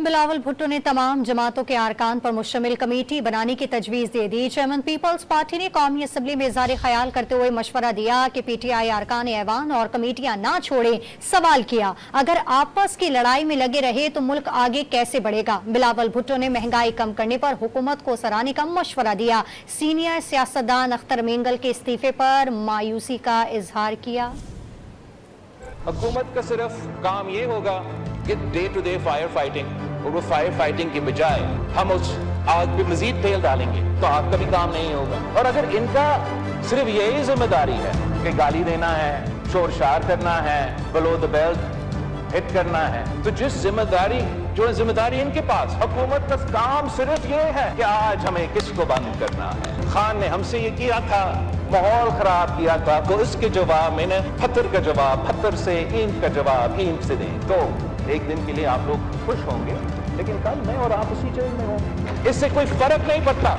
बिलावल भुट्टो ने तमाम जमातों के अरकान पर मुश्तमिल कमेटी बनाने की तजवीज़ दे दी। चेयरमैन पीपल्स पार्टी ने कौमी असम्बली में इज़हार ख्याल करते हुए मशवरा दिया कि PTI अरकान ऐवान और कमेटियां ना छोड़े। सवाल किया, अगर आपस की लड़ाई में लगे रहे तो मुल्क आगे कैसे बढ़ेगा। बिलावल भुट्टो ने महंगाई कम करने पर हुकूमत को सराहने का मशवरा दिया। सीनियर सियासतदान अख्तर मेंगल के इस्तीफे पर मायूसी का इजहार किया। हुकूमत का सिर्फ काम ये होगा कि day to day fire fighting, और वो फायर फाइटिंग की बजाय हम उस आग पे मजीद तेल डालेंगे तो आग का भी काम नहीं होगा। और अगर इनका सिर्फ यही जिम्मेदारी है कि गाली देना है, शोर शार करना है, बिलो द बेल्ट हिट करना है, तो जिम्मेदारी इनके पास, हुकूमत का काम सिर्फ ये है कि आज हमें किसको बंद करना है। खान ने हमसे ये किया था, माहौल खराब किया था, तो इसके जवाब में पत्थर का जवाब पत्थर से, ईंट का जवाब ईंट से दें। तो एक दिन के लिए आप लोग खुश होंगे, लेकिन कल मैं और आप उसी जेल में होंगे। इससे कोई फर्क नहीं पड़ता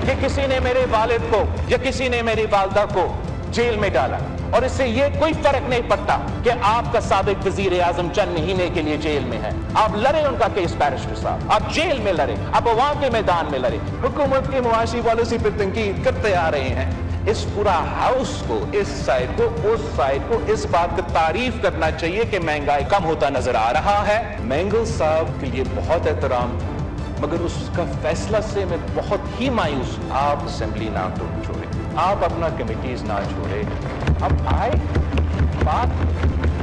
कि किसी ने मेरे वालिद को या किसी ने मेरी वालदा को जेल में डाला, और इससे ये कोई फर्क नहीं पड़ता कि आपका साबिक वजीर आजम चंद महीने के लिए जेल में है। आप लड़े उनका केस बैरिस्टर साहब, आप जेल में लड़े, आप अवाम के मैदान में लड़े। हुकूमत की मुआशी पॉलिसी पर तनकीद करते आ रहे हैं। इस पूरा हाउस को, इस साइड को, उस साइड को इस बात की तारीफ करना चाहिए कि महंगाई कम होता नजर आ रहा है। मेंगल साहब के लिए बहुत एहतराम, मगर उसका फैसला से मैं बहुत ही मायूस। आप असेंबली ना छोड़े, आप अपना कमिटीज ना छोड़े, आप आए, बात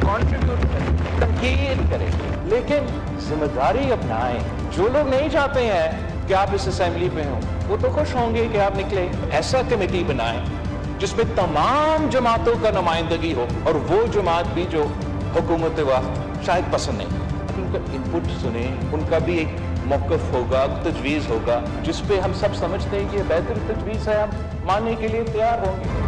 कॉन्ट्रीब्यूट करें, तनकीद करें, लेकिन जिम्मेदारी अपनाएं। जो लोग नहीं चाहते हैं कि आप इस असेंबली पे हों, वो तो खुश होंगे कि आप निकले। ऐसा कमेटी बनाएं जिसमें तमाम जमातों का नुमाइंदगी हो, और वो जमात भी जो हुकूमत वक्त शायद पसंद नहीं, उनका इनपुट सुने, उनका भी एक मौक़िफ़ होगा, तजवीज़ होगा, जिस पे हम सब समझते हैं कि ये बेहतर तजवीज़ है, हम मानने के लिए तैयार होंगे।